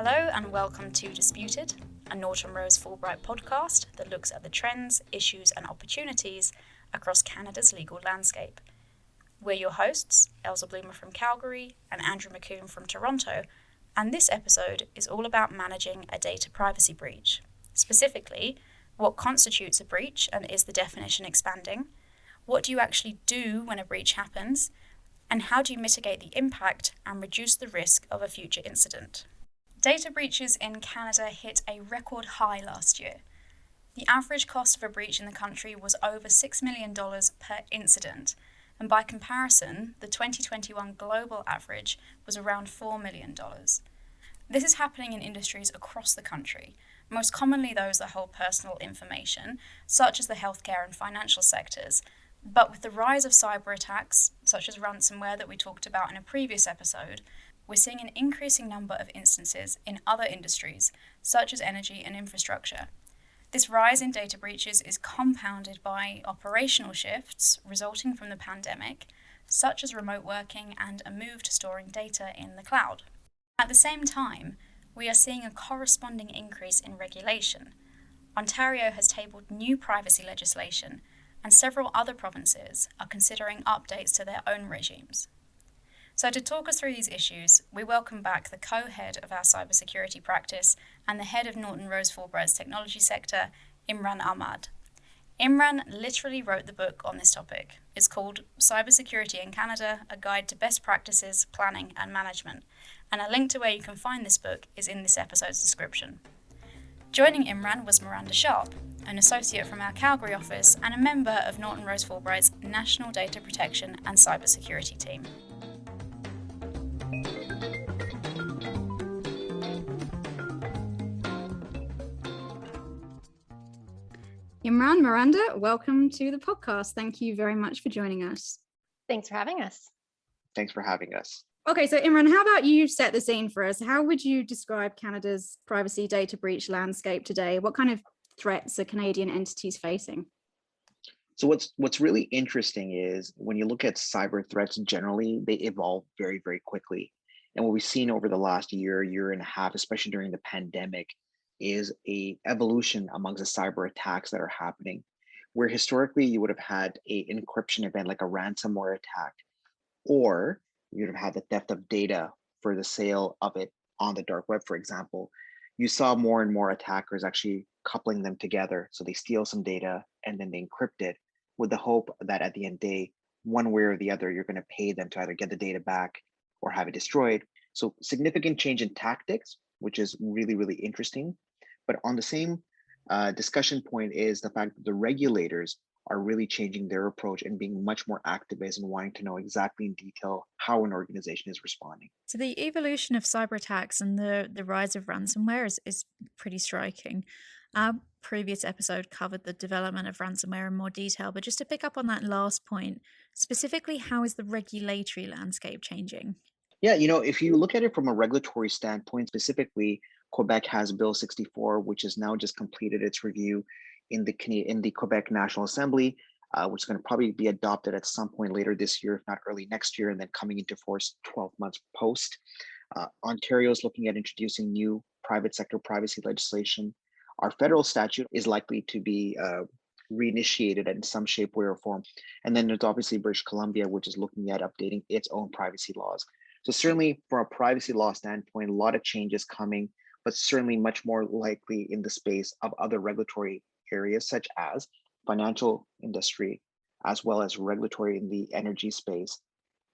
Hello and welcome to Disputed, a Norton Rose Fulbright podcast that looks at the trends, issues and opportunities across Canada's legal landscape. We're your hosts, Elsa Bloomer from Calgary and Andrew McCoon from Toronto, and this episode is all about managing a data privacy breach. Specifically, what constitutes a breach and is the definition expanding? What do you actually do when a breach happens? And how do you mitigate the impact and reduce the risk of a future incident? Data breaches in Canada hit a record high last year. The average cost of a breach in the country was over $6 million per incident, and by comparison, the 2021 global average was around $4 million. This is happening in industries across the country, most commonly those that hold personal information, such as the healthcare and financial sectors. But with the rise of cyber attacks, such as ransomware that we talked about in a previous episode, we're seeing an increasing number of instances in other industries, such as energy and infrastructure. This rise in data breaches is compounded by operational shifts resulting from the pandemic, such as remote working and a move to storing data in the cloud. At the same time, we are seeing a corresponding increase in regulation. Ontario has tabled new privacy legislation, and several other provinces are considering updates to their own regimes. So to talk us through these issues, we welcome back the co-head of our cybersecurity practice and the head of Norton Rose Fulbright's technology sector, Imran Ahmad. Imran literally wrote the book on this topic. It's called Cybersecurity in Canada, A Guide to Best Practices, Planning and Management. And a link to where you can find this book is in this episode's description. Joining Imran was Miranda Sharp, an associate from our Calgary office and a member of Norton Rose Fulbright's National Data Protection and Cybersecurity team. Imran, Miranda, welcome to the podcast. Thank you very much for joining us. Thanks for having us. Thanks for having us. Okay, so Imran, how about you set the scene for us? How would you describe Canada's privacy data breach landscape today? What kind of threats are Canadian entities facing? So what's really interesting is when you look at cyber threats generally, they evolve very, very quickly. And what we've seen over the last year and a half, especially during the pandemic, is a evolution amongst the cyber attacks that are happening, where historically you would have had a encryption event like a ransomware attack, or you'd have had the theft of data for the sale of it on the dark web, for example. You saw more and more attackers actually coupling them together. So they steal some data and then they encrypt it with the hope that at the end of the day, one way or the other, you're going to pay them to either get the data back or have it destroyed. So significant change in tactics, which is really, really interesting. But on the same discussion point is the fact that the regulators are really changing their approach and being much more activist and wanting to know exactly in detail how an organization is responding. So the evolution of cyber attacks and the rise of ransomware is pretty striking. Our previous episode covered the development of ransomware in more detail, but just to pick up on that last point, specifically, how is the regulatory landscape changing? Yeah, if you look at it from a regulatory standpoint, specifically, Quebec has Bill 64, which has now just completed its review in the Quebec National Assembly, which is going to probably be adopted at some point later this year, if not early next year, and then coming into force 12 months post. Ontario is looking at introducing new private sector privacy legislation. Our federal statute is likely to be reinitiated in some shape, way, or form. And then there's obviously British Columbia, which is looking at updating its own privacy laws. So certainly from a privacy law standpoint, a lot of changes coming, but certainly much more likely in the space of other regulatory areas such as financial industry, as well as regulatory in the energy space,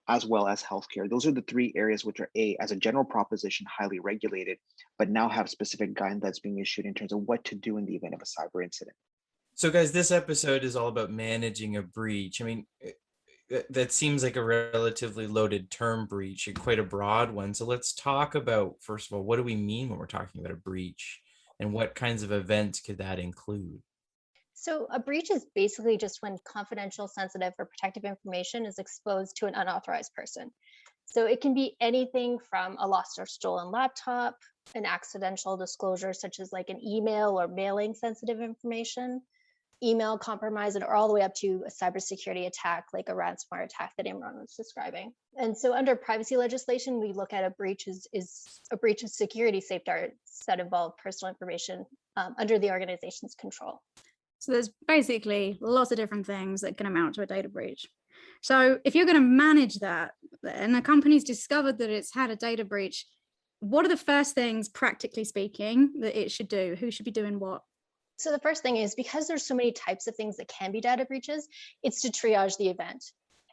as well as healthcare. Those are the three areas which are as a general proposition, highly regulated, but now have specific guidance that's being issued in terms of what to do in the event of a cyber incident. So guys, this episode is all about managing a breach. I mean, that seems like a relatively loaded term, breach, and quite a broad one. So let's talk about, first of all, what do we mean when we're talking about a breach, and what kinds of events could that include? So a breach is basically just when confidential, sensitive, or protective information is exposed to an unauthorized person. So it can be anything from a lost or stolen laptop, an accidental disclosure such as like an email or mailing sensitive information, email compromise, or all the way up to a cybersecurity attack like a ransomware attack that Imran was describing. And so under privacy legislation, we look at a breach is a breach of security safeguards that involve personal information under the organization's control. So there's basically lots of different things that can amount to a data breach. So if you're going to manage that, and a company's discovered that it's had a data breach, what are the first things, practically speaking, that it should do? Who should be doing what? So the first thing is, because there's so many types of things that can be data breaches, it's to triage the event.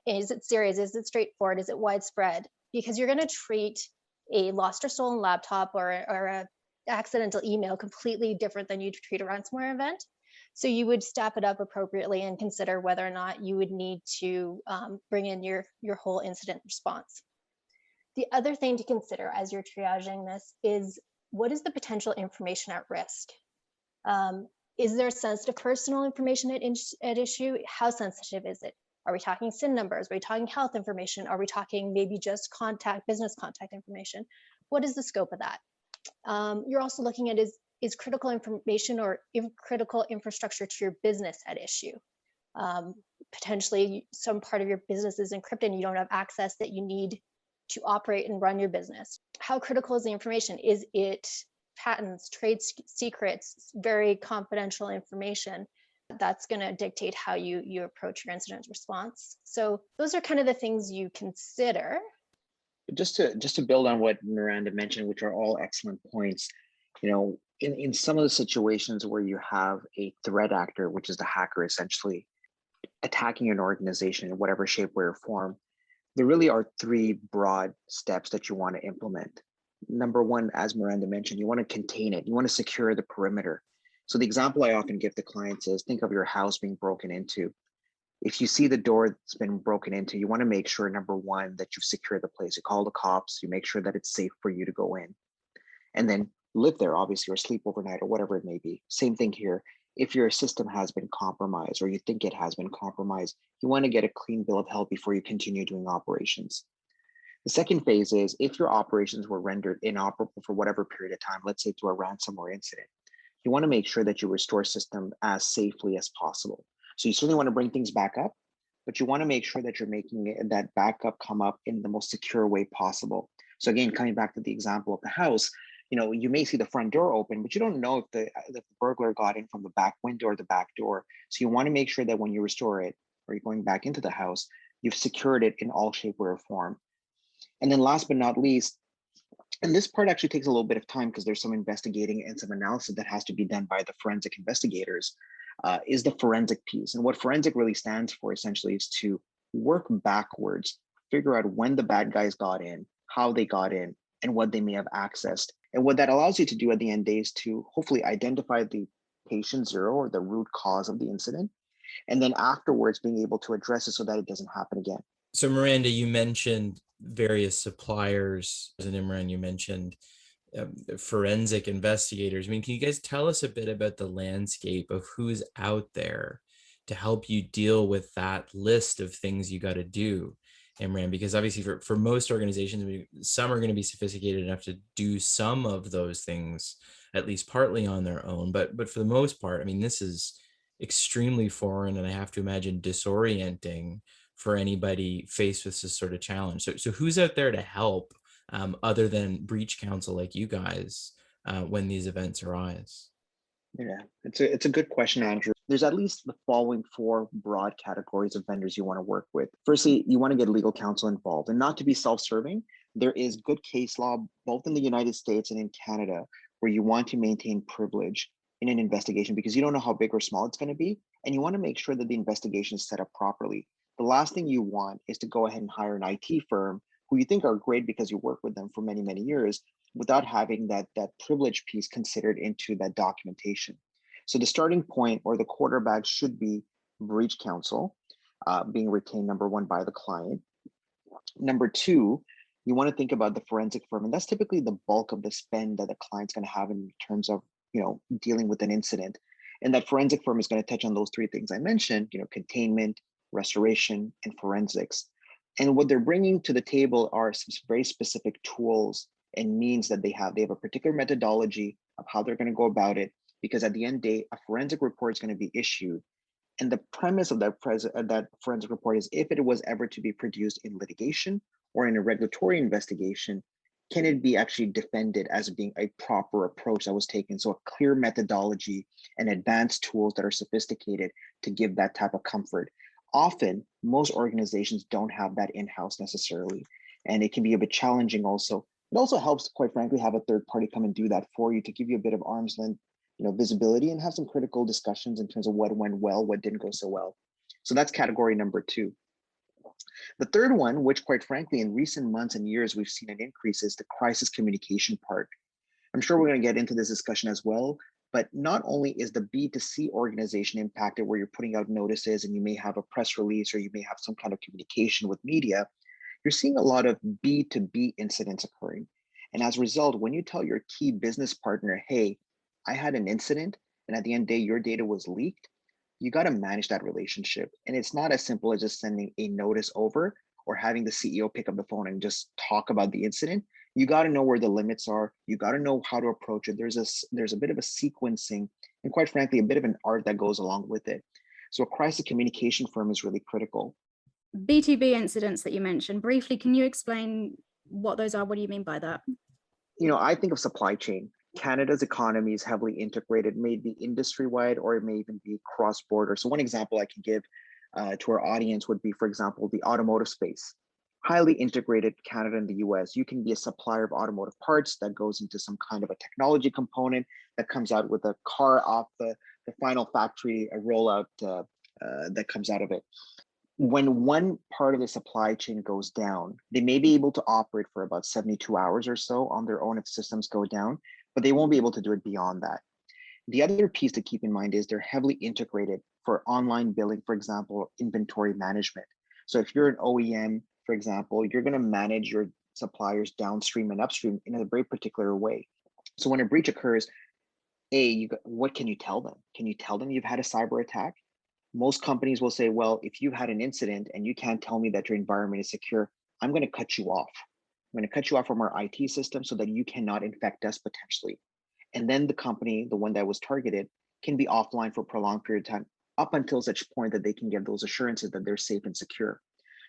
Is it serious? Is it straightforward? Is it widespread? Because you're going to treat a lost or stolen laptop or a accidental email completely different than you treat a ransomware event. So you would staff it up appropriately and consider whether or not you would need to bring in your whole incident response. The other thing to consider as you're triaging this is, what is the potential information at risk? Is there sensitive personal information at issue? How sensitive is it? Are we talking SIN numbers? Are we talking health information? Are we talking maybe just business contact information? What is the scope of that? You're also looking at, is critical information or critical infrastructure to your business at issue? Potentially some part of your business is encrypted and you don't have access that you need to operate and run your business. How critical is the information? Is it patents, trade secrets, very confidential information? That's going to dictate how you approach your incident response. So those are kind of the things you consider. Just to build on what Miranda mentioned, which are all excellent points, in some of the situations where you have a threat actor, which is the hacker essentially attacking an organization in whatever shape, way, or form, there really are three broad steps that you want to implement. Number one, as Miranda mentioned, you want to contain it. You want to secure the perimeter. So the example I often give to clients is, think of your house being broken into. If you see the door that's been broken into, you want to make sure, number one, that you've secured the place. You call the cops, you make sure that it's safe for you to go in. And then live there, obviously, or sleep overnight, or whatever it may be. Same thing here. If your system has been compromised, or you think it has been compromised, you want to get a clean bill of health before you continue doing operations. The second phase is, if your operations were rendered inoperable for whatever period of time, let's say through a ransomware incident, you want to make sure that you restore system as safely as possible. So you certainly want to bring things back up, but you want to make sure that you're making that backup come up in the most secure way possible. So again, coming back to the example of the house, you may see the front door open, but you don't know if the burglar got in from the back window or the back door. So you want to make sure that when you restore it, or you're going back into the house, you've secured it in all shape, way, or form. And then last but not least, and this part actually takes a little bit of time because there's some investigating and some analysis that has to be done by the forensic investigators, is the forensic piece. And what forensic really stands for essentially is to work backwards, figure out when the bad guys got in, how they got in, and what they may have accessed. And what that allows you to do at the end of the day is to hopefully identify the patient zero, or the root cause of the incident, and then afterwards being able to address it so that it doesn't happen again. So Miranda, you mentioned various suppliers, and Imran, you mentioned forensic investigators. I mean, can you guys tell us a bit about the landscape of who's out there to help you deal with that list of things you got to do, Imran? Because obviously for most organizations, some are going to be sophisticated enough to do some of those things, at least partly on their own. But for the most part, I mean, this is extremely foreign, and I have to imagine disorienting for anybody faced with this sort of challenge. So who's out there to help, other than breach counsel like you guys, when these events arise? Yeah, it's a good question, Andrew. There's at least the following four broad categories of vendors you want to work with. Firstly, you want to get legal counsel involved, and not to be self-serving. There is good case law, both in the United States and in Canada, where you want to maintain privilege in an investigation because you don't know how big or small it's going to be, and you want to make sure that the investigation is set up properly. The last thing you want is to go ahead and hire an IT firm who you think are great because you work with them for many, many years without having that privilege piece considered into that documentation. So the starting point or the quarterback should be breach counsel, being retained, number one, by the client. Number two, you want to think about the forensic firm, and that's typically the bulk of the spend that the client's going to have in terms of dealing with an incident. And that forensic firm is going to touch on those three things I mentioned, containment, restoration, and forensics. And what they're bringing to the table are some very specific tools and means that they have. They have a particular methodology of how they're going to go about it, because at the end of the day, a forensic report is going to be issued, And the premise of that forensic report is if it was ever to be produced in litigation or in a regulatory investigation, can it be actually defended as being a proper approach that was taken? So a clear methodology and advanced tools that are sophisticated to give that type of comfort. Often, most organizations don't have that in-house necessarily, and it can be a bit challenging also. It also helps, quite frankly, have a third party come and do that for you to give you a bit of arm's length, visibility, and have some critical discussions in terms of what went well, what didn't go so well. So that's category number 2. The third one, which quite frankly, in recent months and years, we've seen an increase, is the crisis communication part. I'm sure we're going to get into this discussion as well, but not only is the B2C organization impacted where you're putting out notices and you may have a press release or you may have some kind of communication with media, you're seeing a lot of B2B incidents occurring. And as a result, when you tell your key business partner, hey, I had an incident, and at the end of the day, your data was leaked, you got to manage that relationship. And it's not as simple as just sending a notice over or having the CEO pick up the phone and just talk about the incident. You got to know where the limits are. You got to know how to approach it. There's a bit of a sequencing and, quite frankly, a bit of an art that goes along with it. So a crisis communication firm is really critical. B2B incidents that you mentioned, briefly, can you explain what those are? What do you mean by that? I think of supply chain. Canada's economy is heavily integrated, may be industry-wide or it may even be cross-border. So one example I can give to our audience would be, for example, the automotive space. Highly integrated Canada and the US. You can be a supplier of automotive parts that goes into some kind of a technology component that comes out with a car off the final factory, a rollout that comes out of it. When one part of the supply chain goes down, they may be able to operate for about 72 hours or so on their own if systems go down, but they won't be able to do it beyond that. The other piece to keep in mind is they're heavily integrated for online billing, for example, inventory management. So if you're an OEM, for example, you're going to manage your suppliers downstream and upstream in a very particular way. So when a breach occurs, what can you tell them? Can you tell them you've had a cyber attack? Most companies will say, well, if you've had an incident and you can't tell me that your environment is secure, I'm going to cut you off. I'm going to cut you off from our IT system so that you cannot infect us potentially. And then the company, the one that was targeted, can be offline for a prolonged period of time up until such point that they can give those assurances that they're safe and secure.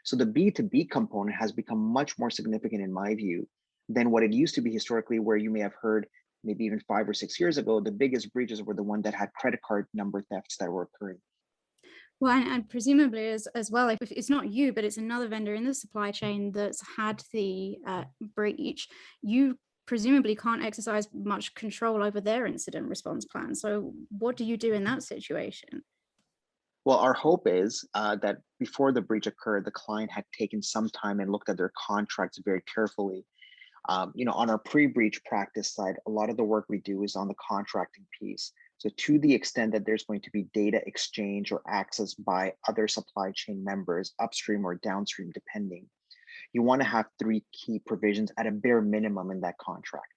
So the B2B component has become much more significant in my view than what it used to be historically, where you may have heard maybe even 5 or 6 years ago, the biggest breaches were the one that had credit card number thefts that were occurring. Well, and presumably as well, if it's not you, but it's another vendor in the supply chain that's had the breach, you presumably can't exercise much control over their incident response plan. So what do you do in that situation? Well, our hope is that before the breach occurred, the client had taken some time and looked at their contracts very carefully. On our pre-breach practice side, a lot of the work we do is on the contracting piece. So to the extent that there's going to be data exchange or access by other supply chain members, upstream or downstream, depending, you want to have 3 key provisions at a bare minimum in that contract.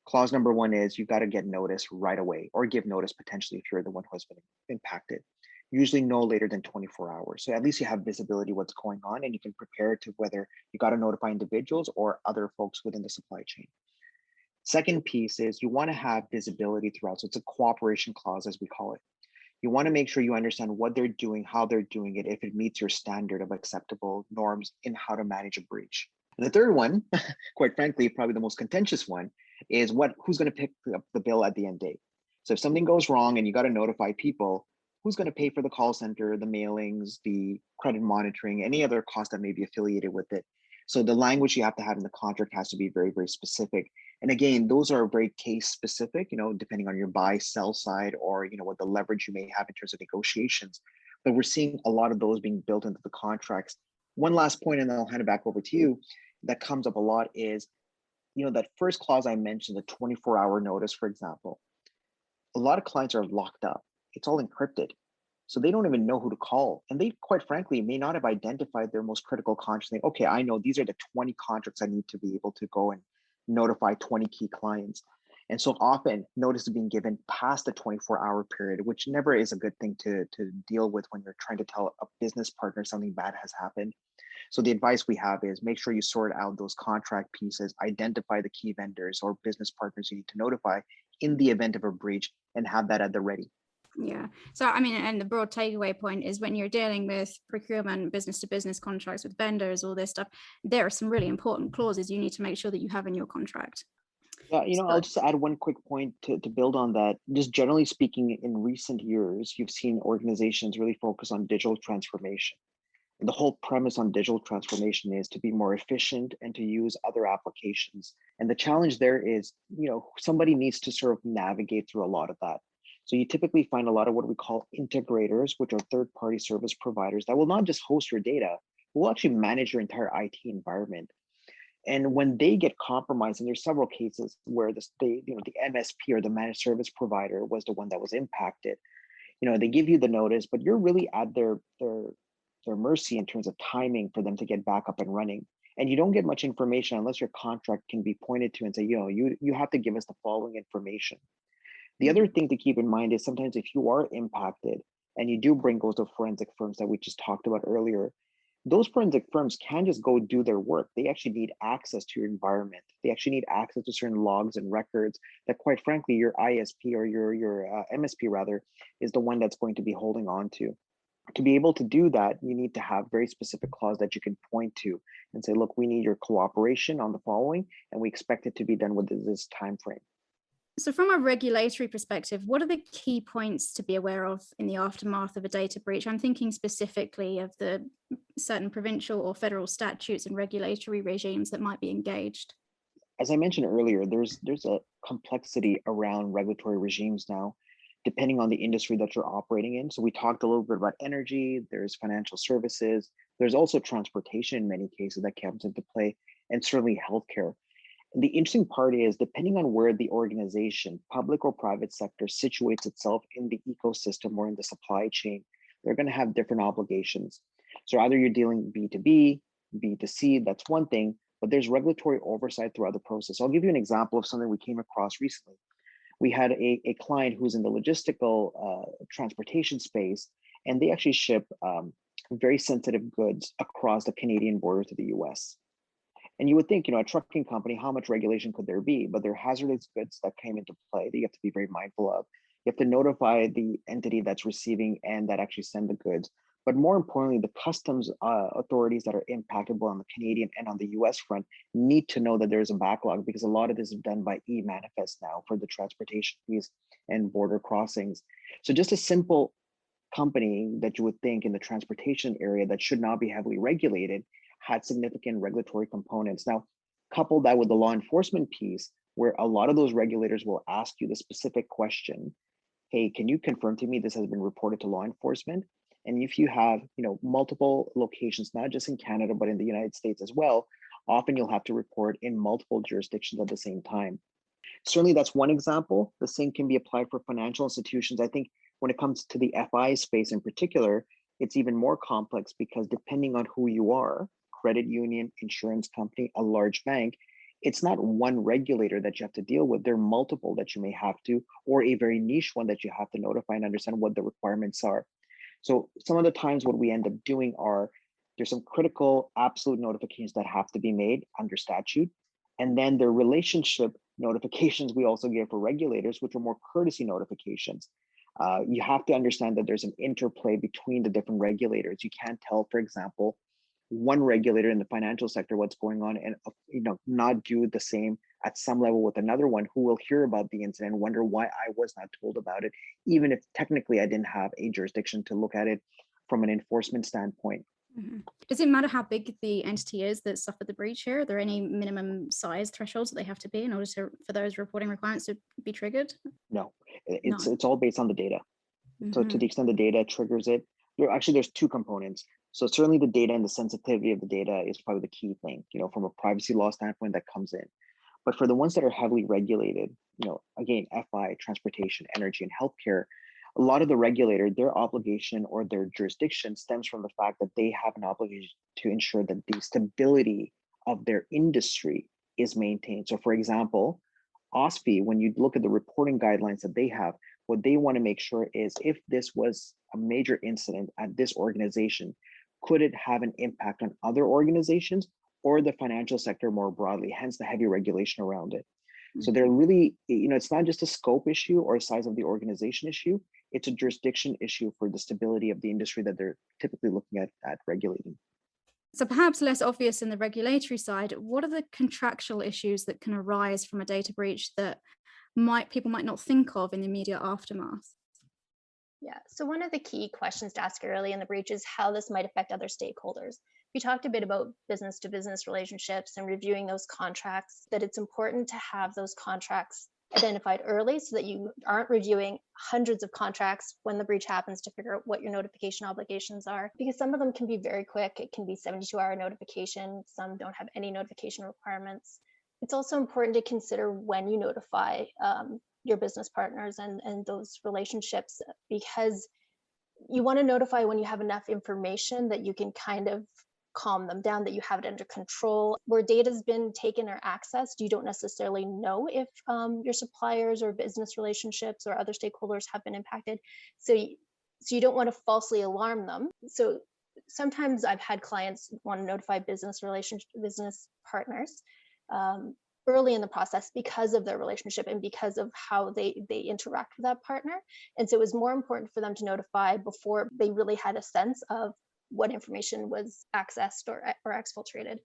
Clause number 1 is you got to get notice right away, or give notice potentially if you're the one who has been impacted. Usually no later than 24 hours. So at least you have visibility what's going on and you can prepare to whether you got to notify individuals or other folks within the supply chain. Second piece is you want to have visibility throughout. So it's a cooperation clause, as we call it. You want to make sure you understand what they're doing, how they're doing it, if it meets your standard of acceptable norms in how to manage a breach. And the third one, quite frankly, probably the most contentious one, is who's going to pick up the bill at the end date. So if something goes wrong and you got to notify people, who's going to pay for the call center, the mailings, the credit monitoring, any other cost that may be affiliated with it? So the language you have to have in the contract has to be very, very specific. And again, those are very case specific, depending on your buy, sell side, or what the leverage you may have in terms of negotiations. But we're seeing a lot of those being built into the contracts. One last point, and then I'll hand it back over to you, that comes up a lot is, that first clause I mentioned, the 24-hour notice, for example. A lot of clients are locked up. It's all encrypted. So they don't even know who to call. And they, quite frankly, may not have identified their most critical contracts. Okay, I know these are the 20 contracts I need to be able to go and notify 20 key clients. And so often notice is being given past the 24-hour period, which never is a good thing to deal with when you're trying to tell a business partner something bad has happened. So the advice we have is make sure you sort out those contract pieces, identify the key vendors or business partners you need to notify in the event of a breach, and have that at the ready. Yeah. So, I mean, and the broad takeaway point is when you're dealing with procurement, business to business contracts with vendors, all this stuff, there are some really important clauses you need to make sure that you have in your contract. Yeah, I'll So, just add one quick point to build on that. Just generally speaking, in recent years, you've seen organizations really focus on digital transformation. And the whole premise on digital transformation is to be more efficient and to use other applications. And the challenge there is, somebody needs to sort of navigate through a lot of that. So you typically find a lot of what we call integrators, which are third-party service providers that will not just host your data, will actually manage your entire IT environment. And when they get compromised, and there's several cases where the MSP or the managed service provider was the one that was impacted. They give you the notice, but you're really at their mercy in terms of timing for them to get back up and running. And you don't get much information unless your contract can be pointed to and say, you have to give us the following information. The other thing to keep in mind is sometimes if you are impacted and you do bring those to forensic firms that we just talked about earlier, those forensic firms can't just go do their work. They actually need access to your environment. They actually need access to certain logs and records that, quite frankly, your ISP or your MSP rather is the one that's going to be holding on to. To be able to do that, you need to have very specific clause that you can point to and say, look, we need your cooperation on the following, and we expect it to be done within this time frame. So from a regulatory perspective, what are the key points to be aware of in the aftermath of a data breach? I'm thinking specifically of the certain provincial or federal statutes and regulatory regimes that might be engaged. As I mentioned earlier, there's a complexity around regulatory regimes now, depending on the industry that you're operating in. So we talked a little bit about energy, there's financial services, there's also transportation in many cases that comes into play, and certainly healthcare. And the interesting part is, depending on where the organization, public or private sector, situates itself in the ecosystem or in the supply chain, they're going to have different obligations. So either you're dealing B2B, B2C, that's one thing, but there's regulatory oversight throughout the process. I'll give you an example of something we came across recently. We had a client who's in the logistical transportation space, and they actually ship very sensitive goods across the Canadian border to the US. And you would think, a trucking company, how much regulation could there be? But there are hazardous goods that came into play that you have to be very mindful of. You have to notify the entity that's receiving and that actually send the goods. But more importantly, the customs authorities that are impacted both on the Canadian and on the US front need to know that there's a backlog, because a lot of this is done by e-manifest now for the transportation fees and border crossings. So just a simple company that you would think in the transportation area that should not be heavily regulated had significant regulatory components. Now, couple that with the law enforcement piece, where a lot of those regulators will ask you the specific question, hey, can you confirm to me this has been reported to law enforcement? And if you have, multiple locations, not just in Canada, but in the United States as well, often you'll have to report in multiple jurisdictions at the same time. Certainly that's one example. The same can be applied for financial institutions. I think when it comes to the FI space in particular, it's even more complex because depending on who you are, credit union, insurance company, a large bank, it's not one regulator that you have to deal with. There are multiple that you may have to, or a very niche one that you have to notify and understand what the requirements are. So some of the times what we end up doing are, there's some critical absolute notifications that have to be made under statute. And then the relationship notifications we also give for regulators, which are more courtesy notifications. You have to understand that there's an interplay between the different regulators. You can't tell, for example, one regulator in the financial sector what's going on and not do the same at some level with another one who will hear about the incident and wonder why I was not told about it, even if technically I didn't have a jurisdiction to look at it from an enforcement standpoint. Mm-hmm. Does it matter how big the entity is that suffered the breach here? Are there any minimum size thresholds that they have to be in order for those reporting requirements to be triggered? No, it's all based on the data. Mm-hmm. So to the extent the data triggers it, there's two components. So certainly the data and the sensitivity of the data is probably the key thing, from a privacy law standpoint that comes in. But for the ones that are heavily regulated, again, FI, transportation, energy, and healthcare, a lot of the regulator, their obligation or their jurisdiction stems from the fact that they have an obligation to ensure that the stability of their industry is maintained. So for example, OSFI, when you look at the reporting guidelines that they have, what they want to make sure is if this was a major incident at this organization, could it have an impact on other organizations or the financial sector more broadly, hence the heavy regulation around it. So they're really, it's not just a scope issue or a size of the organization issue, it's a jurisdiction issue for the stability of the industry that they're typically looking at regulating. So perhaps less obvious in the regulatory side, what are the contractual issues that can arise from a data breach that people might not think of in the immediate aftermath? Yeah, so one of the key questions to ask early in the breach is how this might affect other stakeholders. We talked a bit about business to business relationships and reviewing those contracts, that it's important to have those contracts identified early so that you aren't reviewing hundreds of contracts when the breach happens to figure out what your notification obligations are, because some of them can be very quick. It can be 72-hour notification. Some don't have any notification requirements. It's also important to consider when you notify your business partners and those relationships, because you want to notify when you have enough information that you can kind of calm them down, that you have it under control. Where data's been taken or accessed, you don't necessarily know if your suppliers or business relationships or other stakeholders have been impacted. So you don't want to falsely alarm them. So sometimes I've had clients want to notify business partners early in the process because of their relationship and because of how they interact with that partner. And so it was more important for them to notify before they really had a sense of what information was accessed or exfiltrated.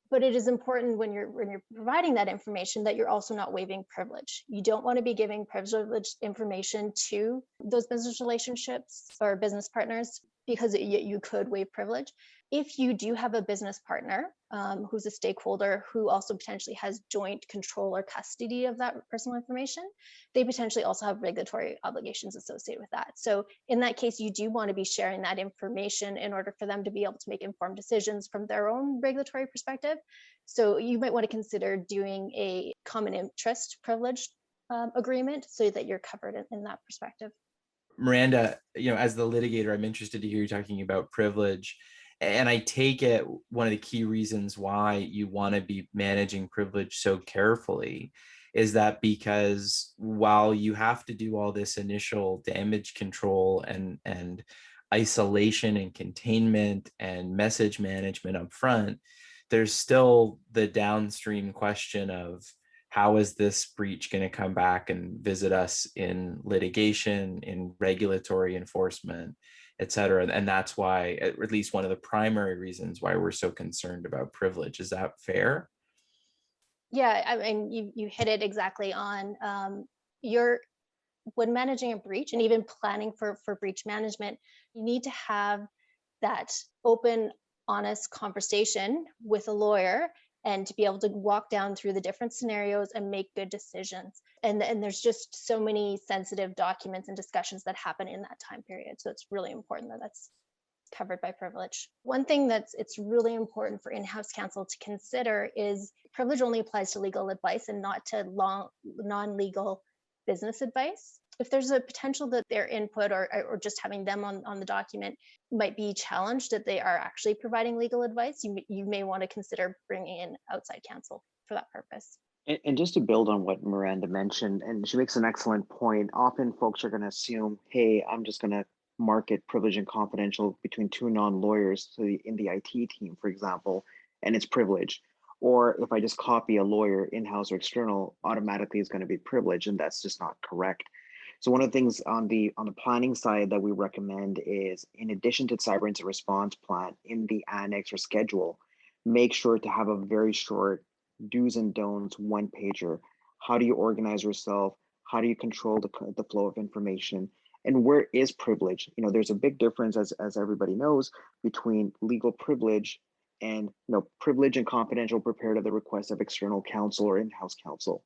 But it is important when you're providing that information that you're also not waiving privilege. You don't want to be giving privileged information to those business relationships or business partners because you could waive privilege. If you do have a business partner who's a stakeholder who also potentially has joint control or custody of that personal information, they potentially also have regulatory obligations associated with that. So in that case, you do want to be sharing that information in order for them to be able to make informed decisions from their own regulatory perspective. So you might want to consider doing a common interest privilege agreement so that you're covered in that perspective. Miranda, as the litigator, I'm interested to hear you talking about privilege. And I take it one of the key reasons why you want to be managing privilege so carefully is that because while you have to do all this initial damage control and isolation and containment and message management up front, there's still the downstream question of how is this breach going to come back and visit us in litigation, in regulatory enforcement, et cetera. And that's why, at least one of the primary reasons why we're so concerned about privilege. Is that fair? Yeah, I mean, you hit it exactly on. When managing a breach and even planning for breach management, you need to have that open, honest conversation with a lawyer and to be able to walk down through the different scenarios and make good decisions. And there's just so many sensitive documents and discussions that happen in that time period. So it's really important that that's covered by privilege. One thing it's really important for in-house counsel to consider is privilege only applies to legal advice and not to non-legal business advice. If there's a potential that their input or just having them on the document might be challenged, that they are actually providing legal advice, you may want to consider bringing in outside counsel for that purpose. And just to build on what Miranda mentioned, and she makes an excellent point, often folks are going to assume, hey, I'm just going to market privilege and confidential between two non-lawyers, so in the IT team, for example, and it's privilege. Or if I just copy a lawyer, in-house or external, automatically is going to be privilege, and that's just not correct. So one of the things on the planning side that we recommend is, in addition to cyber incident response plan, in the annex or schedule, make sure to have a very short do's and don'ts one pager. How do you organize yourself? How do you control the flow of information? And where is privilege? There's a big difference, as everybody knows, between legal privilege and privilege and confidential prepared at the request of external counsel or in-house counsel.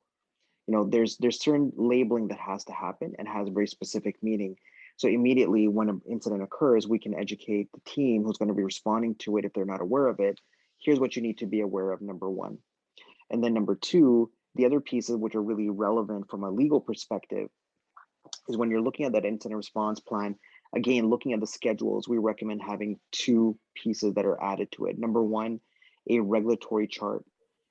There's certain labeling that has to happen and has a very specific meaning. So immediately when an incident occurs, we can educate the team who's going to be responding to it if they're not aware of it. Here's what you need to be aware of, number one. And then number two, the other pieces which are really relevant from a legal perspective is when you're looking at that incident response plan, again, looking at the schedules, we recommend having two pieces that are added to it. Number one, a regulatory chart.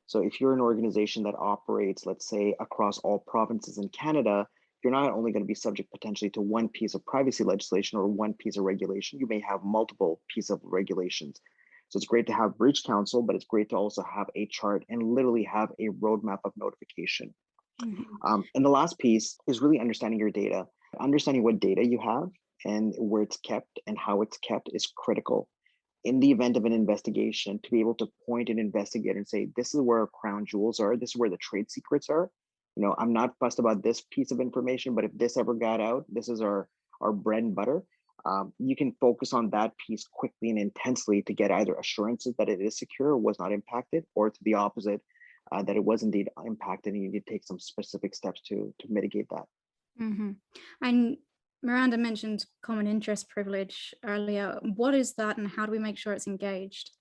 So if you're an organization that operates, let's say, across all provinces in Canada, you're not only going to be subject potentially to one piece of privacy legislation or one piece of regulation, you may have multiple pieces of regulations. So it's great to have breach counsel, but it's great to also have a chart and literally have a roadmap of notification. Mm-hmm. And the last piece is really understanding your data. Understanding what data you have and where it's kept and how it's kept is critical. In the event of an investigation, to be able to point an investigator and say, this is where our crown jewels are, this is where the trade secrets are. I'm not fussed about this piece of information, but if this ever got out, this is our bread and butter. You can focus on that piece quickly and intensely to get either assurances that it is secure or was not impacted, or to the opposite, that it was indeed impacted, and you need to take some specific steps to mitigate that. Mm-hmm. And Miranda mentioned common interest privilege earlier. What is that, and how do we make sure it's engaged?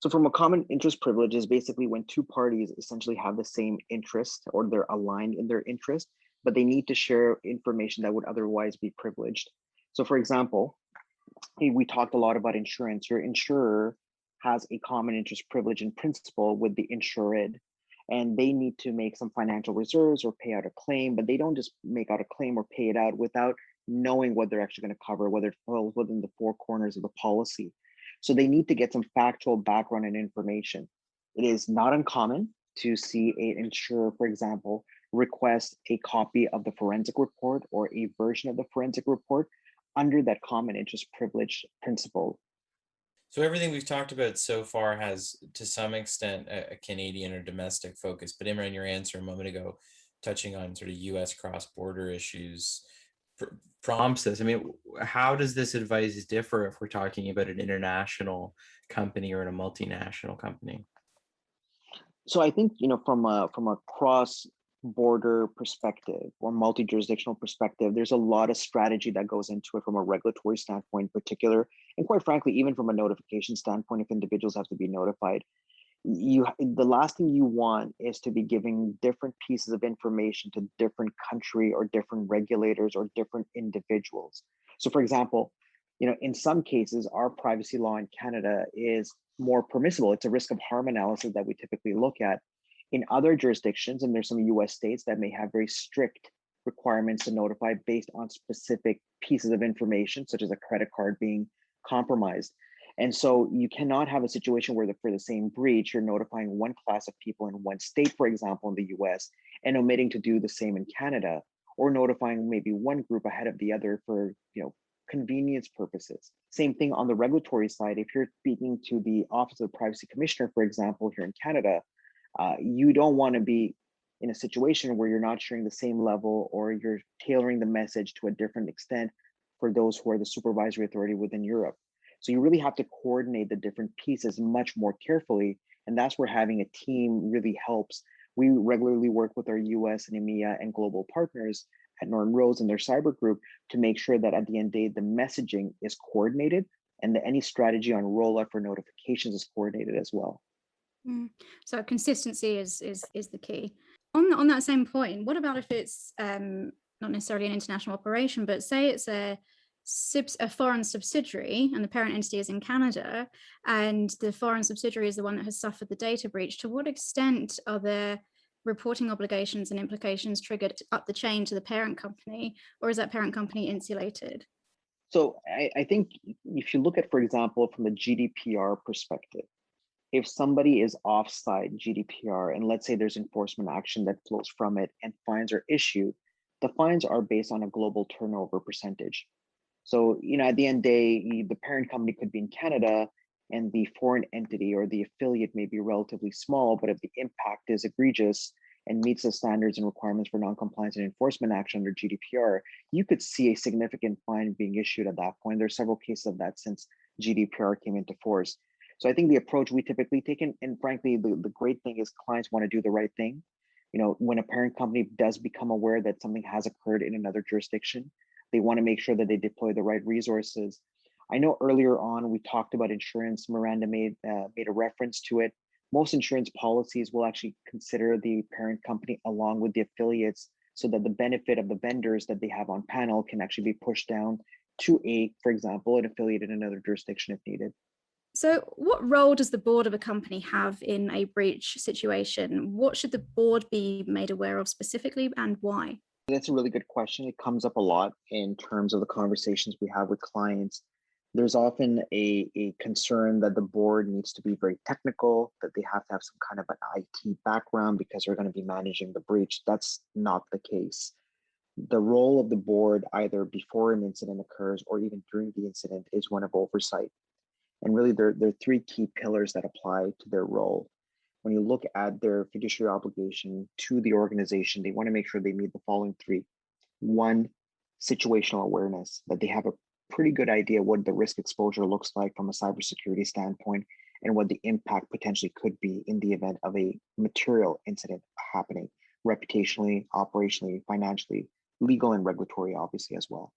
So from a common interest privilege is basically when two parties essentially have the same interest or they're aligned in their interest, but they need to share information that would otherwise be privileged. So for example, we talked a lot about insurance. Your insurer has a common interest privilege in principle with the insured, and they need to make some financial reserves or pay out a claim, but they don't just make out a claim or pay it out without knowing what they're actually going to cover, whether it falls within the four corners of the policy. So they need to get some factual background and information. It is not uncommon to see an insurer, for example, request a copy of the forensic report or a version of the forensic report under that common interest privilege principle. So everything we've talked about so far has, to some extent, a Canadian or domestic focus. But Imran, your answer a moment ago, touching on sort of U.S. cross-border issues, prompts this. I mean, how does this advice differ if we're talking about an international company or in a multinational company? So I think, from a cross-border perspective or multi-jurisdictional perspective, there's a lot of strategy that goes into it from a regulatory standpoint in particular, and quite frankly, even from a notification standpoint, if individuals have to be notified. The last thing you want is to be giving different pieces of information to different country or different regulators or different individuals. So for example, in some cases, our privacy law in Canada is more permissible. It's a risk of harm analysis that we typically look at. In other jurisdictions, and there's some US states that may have very strict requirements to notify based on specific pieces of information, such as a credit card being compromised. And so you cannot have a situation where for the same breach, you're notifying one class of people in one state, for example, in the US, and omitting to do the same in Canada, or notifying maybe one group ahead of the other for convenience purposes. Same thing on the regulatory side. If you're speaking to the Office of the Privacy Commissioner, for example, here in Canada, you don't want to be in a situation where you're not sharing the same level or you're tailoring the message to a different extent for those who are the supervisory authority within Europe. So you really have to coordinate the different pieces much more carefully. And that's where having a team really helps. We regularly work with our US and EMEA and global partners at Norton Rose and their cyber group to make sure that at the end of the day, the messaging is coordinated and that any strategy on rollout for notifications is coordinated as well. So consistency is the key. On that same point, what about if it's not necessarily an international operation, but say it's a foreign subsidiary and the parent entity is in Canada and the foreign subsidiary is the one that has suffered the data breach? To what extent are there reporting obligations and implications triggered up the chain to the parent company, or is that parent company insulated? So I think if you look at, for example, from the GDPR perspective, if somebody is offside GDPR and let's say there's enforcement action that flows from it and fines are issued, the fines are based on a global turnover percentage. So, at the end of the day, the parent company could be in Canada and the foreign entity or the affiliate may be relatively small, but if the impact is egregious and meets the standards and requirements for non-compliance and enforcement action under GDPR, you could see a significant fine being issued at that point. There's several cases of that since GDPR came into force. So I think the approach we typically take, and frankly, the great thing is clients want to do the right thing. When a parent company does become aware that something has occurred in another jurisdiction, they want to make sure that they deploy the right resources. I know earlier on we talked about insurance. Miranda made a reference to it. Most insurance policies will actually consider the parent company along with the affiliates so that the benefit of the vendors that they have on panel can actually be pushed down to for example, an affiliate in another jurisdiction if needed. So what role does the board of a company have in a breach situation? What should the board be made aware of specifically and why? That's a really good question. It comes up a lot in terms of the conversations we have with clients. There's often a concern that the board needs to be very technical, that they have to have some kind of an IT background because they're going to be managing the breach. That's not the case. The role of the board, either before an incident occurs or even during the incident, is one of oversight. And really, there are three key pillars that apply to their role. When you look at their fiduciary obligation to the organization, they want to make sure they meet the following three. One, situational awareness, that they have a pretty good idea what the risk exposure looks like from a cybersecurity standpoint and what the impact potentially could be in the event of a material incident happening, reputationally, operationally, financially, legal and regulatory, obviously, as well.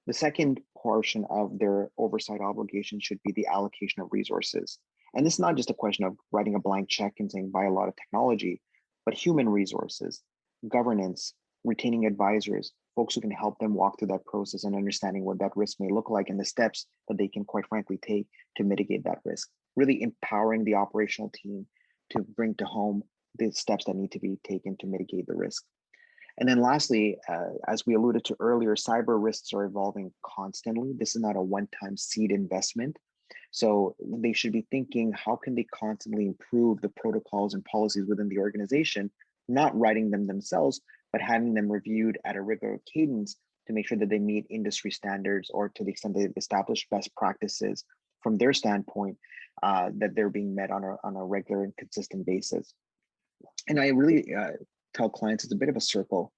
The second portion of their oversight obligation should be the allocation of resources. And this is not just a question of writing a blank check and saying buy a lot of technology, but human resources, governance, retaining advisors, folks who can help them walk through that process and understanding what that risk may look like and the steps that they can quite frankly take to mitigate that risk. Really empowering the operational team to bring to home the steps that need to be taken to mitigate the risk. And then lastly, as we alluded to earlier, cyber risks are evolving constantly. This is not a one-time seed investment. So they should be thinking, how can they constantly improve the protocols and policies within the organization, not writing them themselves, but having them reviewed at a regular cadence to make sure that they meet industry standards, or to the extent they've established best practices from their standpoint, that they're being met on a regular and consistent basis. And I really tell clients it's a bit of a circle.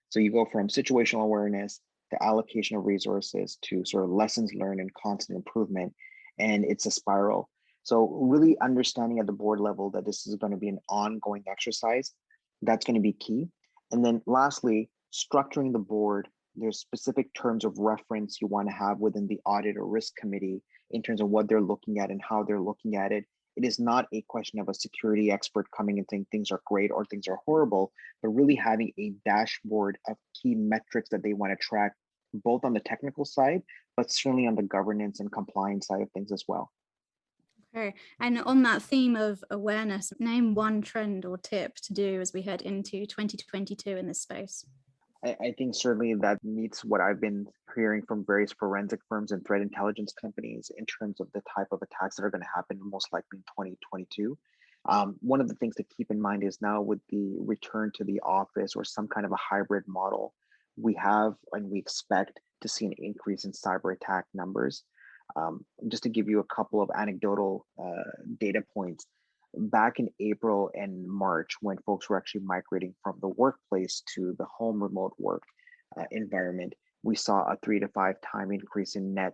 So you go from situational awareness to allocation of resources to sort of lessons learned and constant improvement. And it's a spiral. So really understanding at the board level that this is going to be an ongoing exercise, that's going to be key. And then lastly, structuring the board. There's specific terms of reference you want to have within the audit or risk committee in terms of what they're looking at and how they're looking at it. It is not a question of a security expert coming and saying things are great or things are horrible, but really having a dashboard of key metrics that they want to track, both on the technical side, but certainly on the governance and compliance side of things as well. Okay. And on that theme of awareness, name one trend or tip to do as we head into 2022 in this space. I think certainly that meets what I've been hearing from various forensic firms and threat intelligence companies in terms of the type of attacks that are going to happen most likely in 2022. One of the things to keep in mind is now with the return to the office or some kind of a hybrid model, we have and we expect to see an increase in cyber attack numbers. Just to give you a couple of anecdotal data points, back in April and March, when folks were actually migrating from the workplace to the home remote work environment, we saw a 3 to 5 time increase in net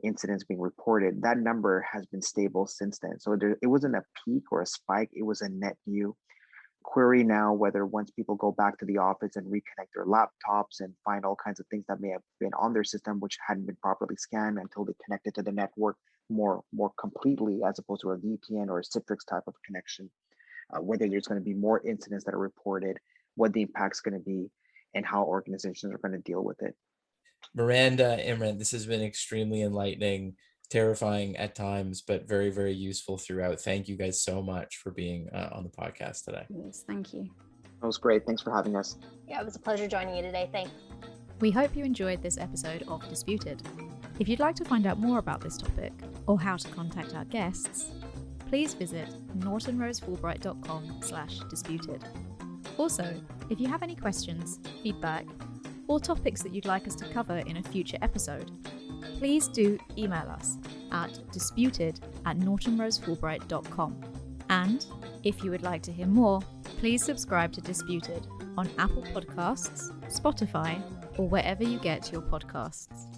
incidents being reported. That number has been stable since then. So it wasn't a peak or a spike, it was a net new. Query now whether once people go back to the office and reconnect their laptops and find all kinds of things that may have been on their system which hadn't been properly scanned until they connected to the network more completely, as opposed to a VPN or a Citrix type of connection, whether there's going to be more incidents that are reported, what the impact's going to be, and how organizations are going to deal with it. Miranda, Imran, this has been extremely enlightening, terrifying at times, but very, very useful throughout. Thank you guys so much for being on the podcast today. Yes, thank you. That was great. Thanks for having us. Yeah, it was a pleasure joining you today. Thanks. We hope you enjoyed this episode of Disputed. If you'd like to find out more about this topic or how to contact our guests, please visit nortonrosefulbright.com/disputed. Also, if you have any questions, feedback, or topics that you'd like us to cover in a future episode, please do email us at disputed@nortonrosefulbright.com. And if you would like to hear more, please subscribe to Disputed on Apple Podcasts, Spotify, or wherever you get your podcasts.